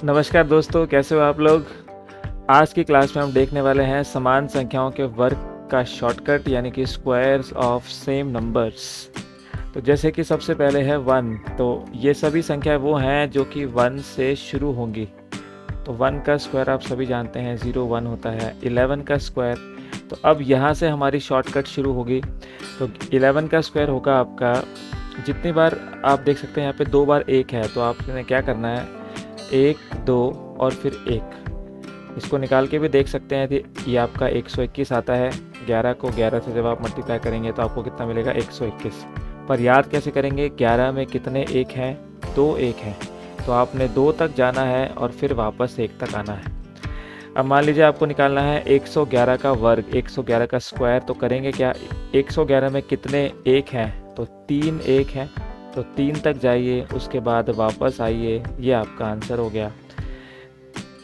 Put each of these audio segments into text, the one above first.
नमस्कार दोस्तों, कैसे हो आप लोग। आज की क्लास में हम देखने वाले हैं समान संख्याओं के वर्ग का शॉर्टकट यानी कि स्क्वायर्स ऑफ सेम नंबर्स। तो जैसे कि सबसे पहले है 1, तो ये सभी संख्या वो हैं जो कि 1 से शुरू होंगी। तो 1 का स्क्वायर आप सभी जानते हैं 0 1 होता है। 11 का स्क्वायर, तो अब यहाँ से हमारी शॉर्टकट शुरू होगी। तो 11 का स्क्वायर होगा आपका, जितनी बार आप देख सकते हैं यहाँ पे 2 बार 1 है, तो आपने क्या करना है 1 2 और फिर 1। इसको निकाल के भी देख सकते हैं। ये आपका 121 आता है। 11 को 11 से जब आप मल्टीप्लाई करेंगे तो आपको कितना मिलेगा 121। पर याद कैसे करेंगे, 11 में कितने 1 हैं, 2 1 हैं। तो आपने 2 तक जाना है और फिर वापस 1 तक आना है। अब मान लीजिए आपको निकालना है 111 का वर्ग, 111 का स्क्वायर। तो करेंगे क्या, 111 में कितने 1 हैं, तो 3 1 हैं। तो 3 तक जाइए, उसके बाद वापस आइए। ये आपका आंसर हो गया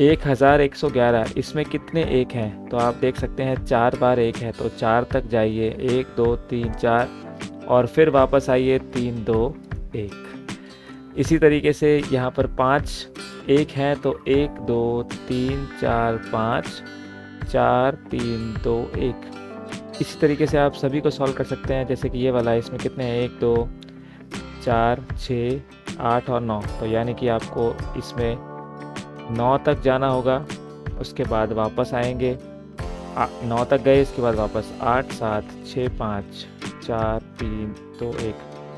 1111। इसमें कितने 1 हैं, तो आप देख सकते हैं 4 बार 1 है, तो 4 तक जाइए, 1 2 3 4 और फिर वापस आइए 3 2 1। इसी तरीके से यहाँ पर 5 1 हैं, तो 1 2 3 4 5 4 3 2 1। इसी तरीके से आप सभी को सॉल्व कर सकते हैं। जैसे कि ये वाला है, इसमें कितने हैं 1 2 4 6 8 और 9। तो यानी कि आपको इसमें 9 तक जाना होगा, उसके बाद वापस आएंगे। 9 तक गए, इसके बाद वापस 8 7 6 5 4 3 2 1।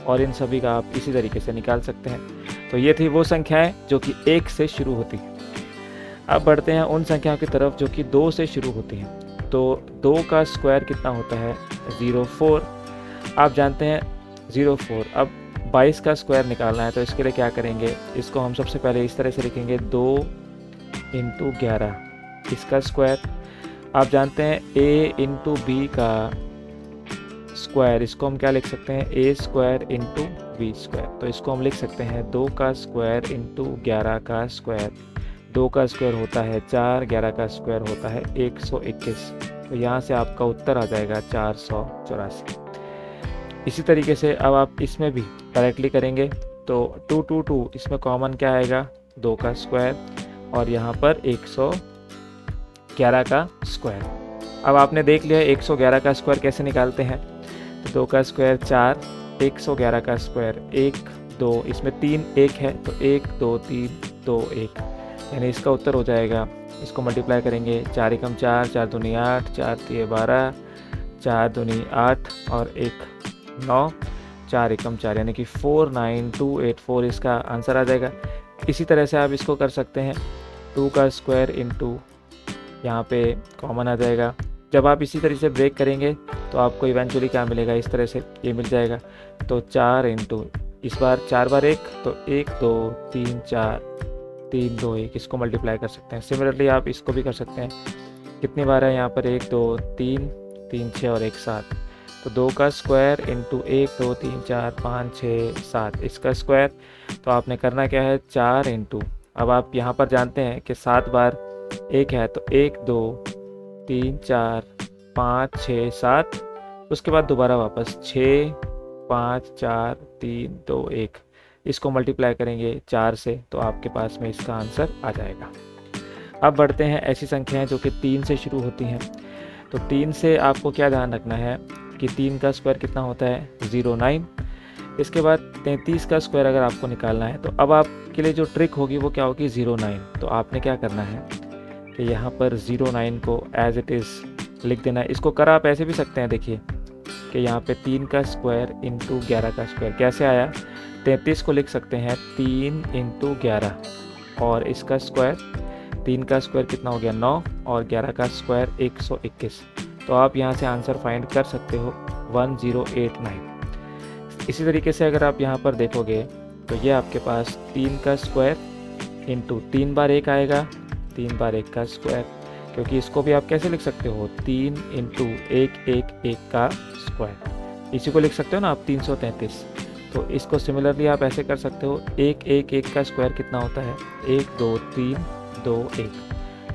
और इन सभी का आप इसी तरीके से निकाल सकते हैं। तो ये थी वो संख्याएं जो कि 1 से शुरू होती हैं। अब बढ़ते हैं उन संख्याओं की तरफ जो कि 2 से शुरू होती हैं। तो 2 का स्क्वायर कितना होता है 04। आप जानते हैं 04। अब 22 का स्क्वायर निकालना है, तो इसके लिए क्या करेंगे, इसको हम सबसे पहले इस तरह से लिखेंगे 2 इंटू 11। इसका स्क्वायर आप जानते हैं a इंटू बी का स्क्वायर, इसको हम क्या लिख सकते हैं a square into B square. तो इसको हम लिख सकते हैं 2 का स्क्वायर इंटू 11 का स्क्वायर। 2 का स्क्वायर होता है 4, 11 का स्क्वायर होता है 121। तो यहाँ से आपका उत्तर आ जाएगा 484। इसी तरीके से अब आप इसमें भी डायरेक्टली करेंगे, तो 2 2 2, इसमें कॉमन क्या आएगा 2 का स्क्वायर और यहाँ पर 111 का स्क्वायर। अब आपने देख लिया 111 का स्क्वायर कैसे निकालते हैं। तो 2 का स्क्वायर 4, 111 का स्क्वायर 1 2, इसमें 3 1 है, तो 1 2 3 2 1, यानी इसका उत्तर हो जाएगा। इसको मल्टीप्लाई करेंगे, 4 एकम 4, 4 दूनी 8, 4 तिये 12, 4 दूनी 8 और 1 9, 4 एकम 4, यानी कि 49284 इसका आंसर आ जाएगा। इसी तरह से आप इसको कर सकते हैं 2 का स्क्वायर इंटू, यहाँ पे कॉमन आ जाएगा। जब आप इसी तरह से ब्रेक करेंगे तो आपको इवेंचुअली क्या मिलेगा, इस तरह से ये मिल जाएगा। तो 4 इंटू, इस बार 4 बार 1, तो 1 2 3 4 3 2 1, इसको मल्टीप्लाई कर सकते हैं। सिमिलरली आप इसको भी कर सकते हैं। कितनी बार है यहाँ पर 1 2 3 3 6 और 1 7। तो 2 का स्क्वायर इंटू 1 2 3 4 5 6 7, इसका स्क्वायर। तो आपने करना क्या है 4 इंटू, अब आप यहाँ पर जानते हैं कि 7 बार 1 है, तो 1 2 3 4 5 6 7, उसके बाद दोबारा वापस 6 5 4 3 2 1। इसको मल्टीप्लाई करेंगे 4 से, तो आपके पास में इसका आंसर आ जाएगा। अब बढ़ते हैं ऐसी संख्याएं जो कि 3 से शुरू होती हैं। तो 3 से आपको क्या ध्यान रखना है कि 3 का स्क्वायर कितना होता है 09। इसके बाद 33 का स्क्वायर अगर आपको निकालना है, तो अब आपके लिए जो ट्रिक होगी वो क्या होगी 09। तो आपने क्या करना है कि यहाँ पर 09 को एज इट इज़ लिख देना है। इसको कर आप ऐसे भी सकते हैं, देखिए कि यहाँ पे 3 का स्क्वायर इंटू 11 का स्क्वायर कैसे आया। 33 को लिख सकते हैं 3 इंटू 11 और इसका स्क्वायर, 3 का स्क्वायर कितना हो गया 9 और 11 का स्क्वायर 121। तो आप यहाँ से आंसर फाइंड कर सकते हो 1089। इसी तरीके से अगर आप यहाँ पर देखोगे तो ये आपके पास 3 का स्क्वायर इंटू 3 बार 1 आएगा, 3 बार 1 का स्क्वायर, क्योंकि इसको भी आप कैसे लिख सकते हो 3 इंटू 1 1 1 का स्क्वायर। इसी को लिख सकते हो ना आप 333। तो इसको सिमिलरली आप ऐसे कर सकते हो 1 1 1 का स्क्वायर कितना होता है 1 2 3 2 1,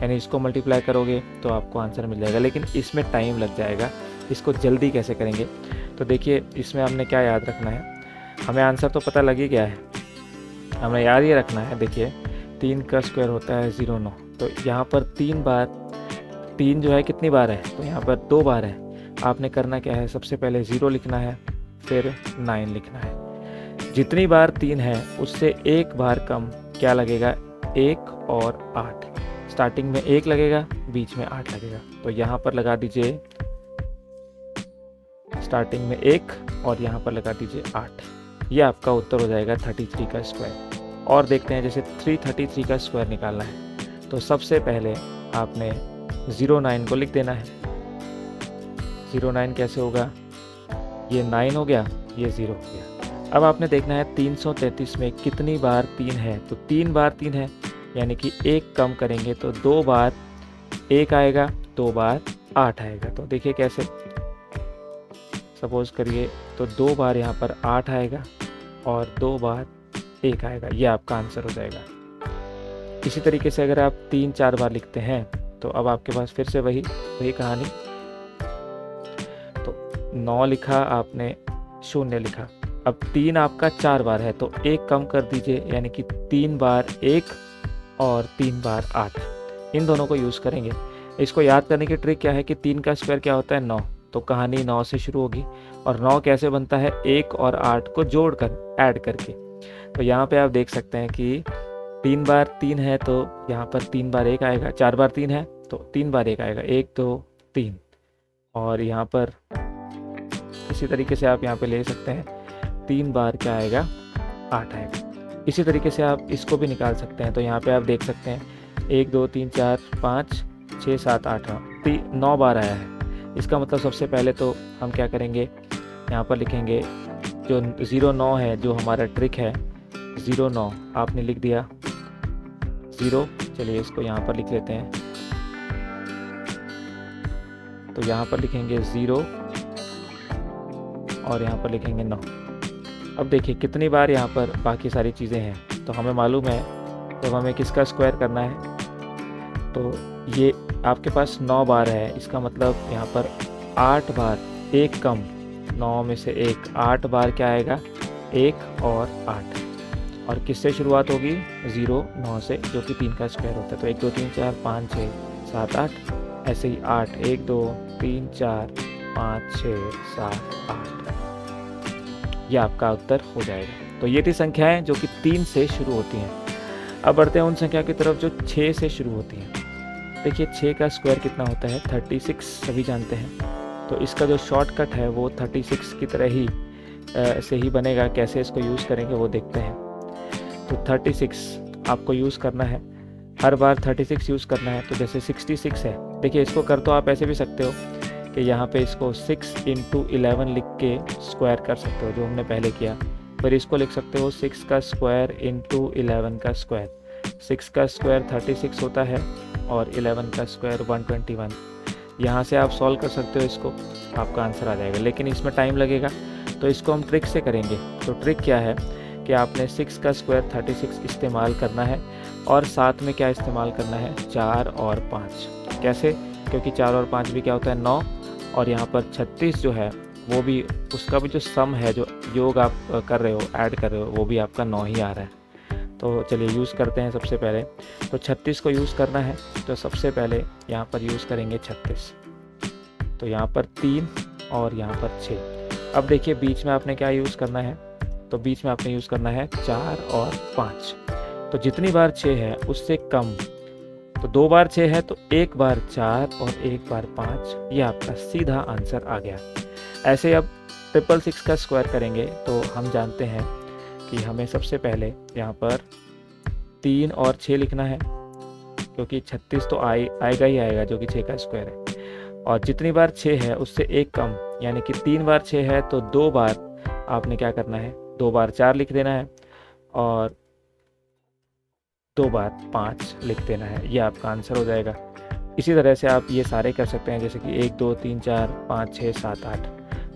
यानी इसको मल्टीप्लाई करोगे तो आपको आंसर मिल जाएगा। लेकिन इसमें टाइम लग जाएगा। इसको जल्दी कैसे करेंगे, तो देखिए इसमें हमने क्या याद रखना है, हमें आंसर तो पता लग ही गया है, हमें याद ये रखना है देखिए 3 का स्क्वायर होता है 09। तो यहाँ पर 3 बार, 3 जो है कितनी बार है, तो यहाँ पर 2 बार है। आपने करना क्या है, सबसे पहले 0 लिखना है, फिर 9 लिखना है। जितनी बार 3 है उससे एक बार कम क्या लगेगा, 1 और 8। स्टार्टिंग में 1 लगेगा, बीच में 8 लगेगा। तो यहाँ पर लगा दीजिए स्टार्टिंग में 1 और यहाँ पर लगा दीजिए 8। ये आपका उत्तर हो जाएगा 33 का स्क्वायर। और देखते हैं जैसे 333 का स्क्वायर निकालना है तो सबसे पहले आपने 09 को लिख देना है। 09 कैसे होगा, ये 9 हो गया, ये 0 हो गया। अब आपने देखना है 333 में कितनी बार 3 है, तो 3 बार 3 है, यानी कि 1 कम करेंगे तो 2 बार 1 आएगा, 2 बार 8 आएगा। तो देखिए कैसे, सपोज करिए तो 2 बार यहाँ पर 8 आएगा और 2 बार 1 आएगा। ये आपका आंसर हो जाएगा। इसी तरीके से अगर आप 3-4 बार लिखते हैं तो अब आपके पास फिर से वही कहानी। तो 9 लिखा आपने, 0 लिखा। अब 3 आपका 4 बार है तो 1 कम कर दीजिए, यानी कि 3 बार 1 और 3 बार 8। इन दोनों को यूज़ करेंगे। इसको याद करने की ट्रिक क्या है कि 3 का स्क्वायर क्या होता है, 9। तो कहानी 9 से शुरू होगी। और 9 कैसे बनता है, 1 और 8 को जोड़कर, ऐड करके। तो यहाँ पे आप देख सकते हैं कि 3 बार 3 है तो यहाँ पर 3 बार 1 आएगा, 4 बार 3 है तो 3 बार 1 आएगा, 1 2 3। और यहाँ पर इसी तरीके से आप यहाँ पे ले सकते हैं, 3 बार क्या आएगा, 8 आएगा। इसी तरीके से आप इसको भी निकाल सकते हैं। तो यहाँ पे आप देख सकते हैं 1 2 3 4 5 6 7 8 9 बार आया है। इसका मतलब सबसे पहले तो हम क्या करेंगे, यहाँ पर लिखेंगे जो 09 है, जो हमारा ट्रिक है 09 आपने लिख दिया 0। चलिए इसको यहाँ पर लिख लेते हैं। तो यहाँ पर लिखेंगे 0 और यहाँ पर लिखेंगे 9। अब देखिए कितनी बार यहाँ पर बाकी सारी चीज़ें हैं। तो हमें मालूम है जब हमें किसका स्क्वायर करना है तो ये आपके पास 9 बार है। इसका मतलब यहाँ पर 8 बार 1 कम, 9 में से 1, 8 बार क्या आएगा, 1 और 8। और किससे शुरुआत होगी, 0 9 से, जो कि 3 का स्क्वायर होता है। तो 1 2 3 4 5 6 7 8, ऐसे ही 8 1 2 3 4 5 6 7 8। यह आपका उत्तर हो जाएगा। तो ये थी संख्याएं जो कि 3 से शुरू होती हैं। अब बढ़ते हैं उन संख्या की तरफ जो 6 से शुरू होती हैं। देखिए 6 का स्क्वायर कितना होता है, 36 सभी जानते हैं। तो इसका जो शॉर्टकट है वो 36 की तरह ही ऐसे ही बनेगा। कैसे इसको यूज़ करेंगे वो देखते हैं। तो 36 आपको यूज़ करना है, हर बार 36 यूज़ करना है। तो जैसे 66 है, देखिए इसको कर तो आप ऐसे भी सकते हो कि यहाँ पे इसको 6 × 11 लिख के स्क्वायर कर सकते हो, जो हमने पहले किया। फिर इसको लिख सकते हो 6 का स्क्वायर × 11 का स्क्वायर। 6 का स्क्वायर 36 होता है और 11 का स्क्वायर 121। यहाँ से आप सॉल्व कर सकते हो इसको, आपका आंसर आ जाएगा। लेकिन इसमें टाइम लगेगा, तो इसको हम ट्रिक से करेंगे। तो ट्रिक क्या है कि आपने 6 का स्क्वायर 36 इस्तेमाल करना है और साथ में क्या इस्तेमाल करना है, 4 और 5। कैसे, क्योंकि 4 और 5 भी क्या होता है, 9। और यहाँ पर 36 जो है वो भी, उसका भी जो सम है, जो योग आप कर रहे हो, ऐड कर रहे हो, वो भी आपका 9 ही आ रहा है। तो चलिए यूज़ करते हैं। सबसे पहले तो 36 को यूज़ करना है। तो सबसे पहले यहाँ पर यूज़ करेंगे 36। तो यहाँ पर 3 और यहाँ पर 6। अब देखिए बीच में आपने क्या यूज़ करना है, तो बीच में आपने यूज़ करना है 4 और 5। तो जितनी बार 6 है उससे कम, तो 2 बार 6 है तो 1 बार 4 और 1 बार 5। ये आपका सीधा आंसर आ गया। ऐसे अब 666 का स्क्वायर करेंगे तो हम जानते हैं कि हमें सबसे पहले यहाँ पर 3 और 6 लिखना है, क्योंकि 36 तो आएगा ही आएगा, जो कि 6 का स्क्वायर है। और जितनी बार 6 है उससे 1 कम, यानी कि 3 बार 6 है तो 2 बार आपने क्या करना है, 2 बार 4 लिख देना है और 2 बार 5 लिख देना है। ये आपका आंसर हो जाएगा। इसी तरह से आप ये सारे कर सकते हैं, जैसे कि 1 2 3 4 5 6 7 8।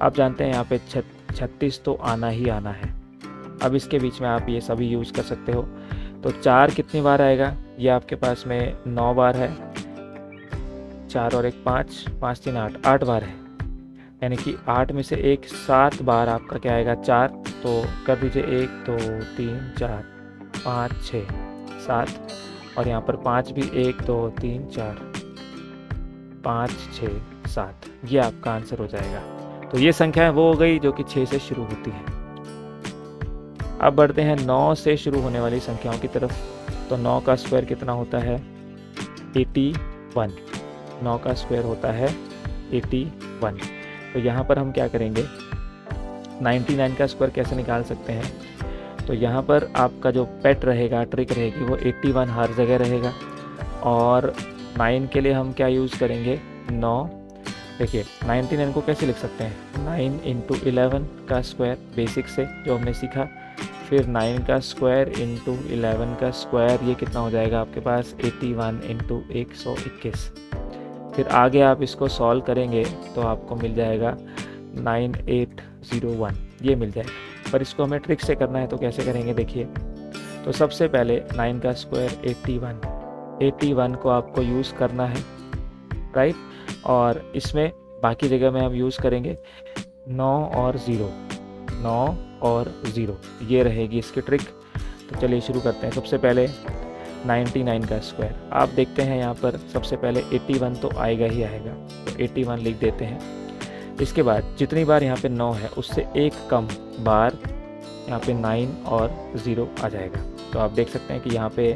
आप जानते हैं यहाँ पे 36 तो आना ही आना है। अब इसके बीच में आप ये सभी यूज़ कर सकते हो। तो 4 कितनी बार आएगा, ये आपके पास में 9 बार है। 4 और 1 5, 5 3 8, 8 बार है। यानी कि 8 में से 1 7 बार आपका क्या आएगा, 4। तो कर दीजिए 1 2 3 4 5 6 7 और यहाँ पर 5 भी, 1 2 3 4 5 6 7, ये आपका आंसर हो जाएगा। तो ये संख्याएं वो हो गई जो कि 6 से शुरू होती हैं। अब बढ़ते हैं 9 से शुरू होने वाली संख्याओं की तरफ। तो 9 का स्क्वायर कितना होता है? 81। 9 का स्क्वायर होता है 81। तो यहाँ पर हम क्या करेंगे, 99 का स्क्वायर कैसे निकाल सकते हैं? तो यहाँ पर आपका जो पेट रहेगा, ट्रिक रहेगी, वो 81 हर जगह रहेगा। और 9 के लिए हम क्या यूज़ करेंगे? 9। देखिए 99 को कैसे लिख सकते हैं? 9 इंटू 11 का स्क्वायर, बेसिक से जो हमने सीखा। फिर 9 का स्क्वायर इंटू 11 का स्क्वायर, ये कितना हो जाएगा आपके पास? 81 इंटू 121। फिर आगे आप इसको सॉल्व करेंगे तो आपको मिल जाएगा 9801, ये मिल जाएगा। पर इसको हमें ट्रिक से करना है, तो कैसे करेंगे देखिए। तो सबसे पहले 9 का स्क्वायर 81 को आपको यूज़ करना है, राइट। और इसमें बाकी जगह में हम यूज़ करेंगे 9 और 0, ये रहेगी इसकी ट्रिक। तो चलिए शुरू करते हैं। सबसे पहले 99 का स्क्वायर, आप देखते हैं यहाँ पर सबसे पहले 81 तो आएगा ही आएगा, तो 81 लिख देते हैं। इसके बाद जितनी बार यहाँ पे 9 है उससे एक कम बार यहाँ पे 9 और 0 आ जाएगा। तो आप देख सकते हैं कि यहाँ पे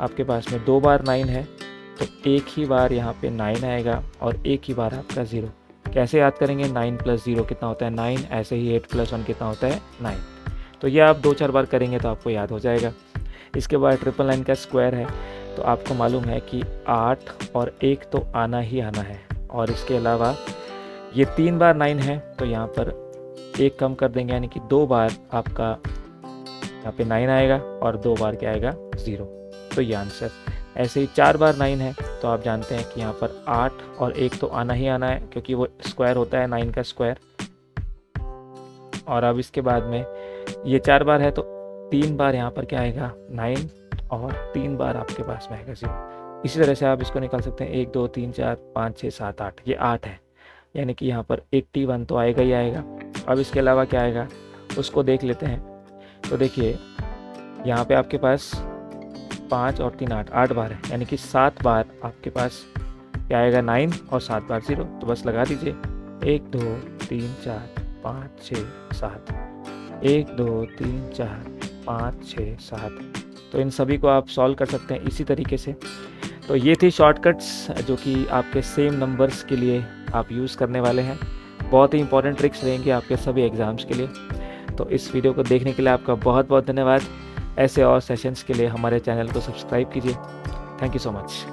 आपके पास में 2 बार 9 है, तो एक ही बार यहाँ पे 9 आएगा और एक ही बार आपका 0। कैसे याद करेंगे? 9 + 0 कितना होता है? 9। ऐसे ही 8 + 1 कितना होता है? 9। तो ये आप 2-4 बार करेंगे तो आपको याद हो जाएगा। इसके बाद 999 का स्क्वायर है, तो आपको मालूम है कि 8 और 1 तो आना ही आना है। और इसके अलावा ये 3 बार 9 है, तो यहाँ पर एक कम कर देंगे, यानी कि 2 बार आपका यहाँ पे 9 आएगा और 2 बार क्या आएगा? 0। तो ये आंसर। ऐसे ही 4 बार 9 है, तो आप जानते हैं कि यहाँ पर 8 और 1 तो आना ही आना है, क्योंकि वो स्क्वायर होता है 9 का स्क्वायर। और अब इसके बाद में ये 4 बार है, तो 3 बार यहाँ पर क्या आएगा? 9 और 3 बार आपके पास में आएगा 0। इसी तरह से आप इसको निकाल सकते हैं। 1 2 3 4 5 6 7 8, ये 8 है, यानी कि यहाँ पर 81 तो आएगा ही आएगा। अब इसके अलावा क्या आएगा उसको देख लेते हैं। तो देखिए यहाँ पे आपके पास 5 और 3 8 बार है, यानी कि 7 बार आपके पास क्या आएगा? 9 और 7 बार 0। तो बस लगा दीजिए 1 2 3 4 5 6 7, 1 2 3 4 5 6 7। तो इन सभी को आप सॉल्व कर सकते हैं इसी तरीके से। तो ये थी शॉर्टकट्स जो कि आपके सेम नंबर्स के लिए आप यूज़ करने वाले हैं। बहुत ही इंपॉर्टेंट ट्रिक्स रहेंगी आपके सभी एग्ज़ाम्स के लिए। तो इस वीडियो को देखने के लिए आपका बहुत बहुत धन्यवाद। ऐसे और सेशंस के लिए हमारे चैनल को सब्सक्राइब कीजिए। Thank you so much.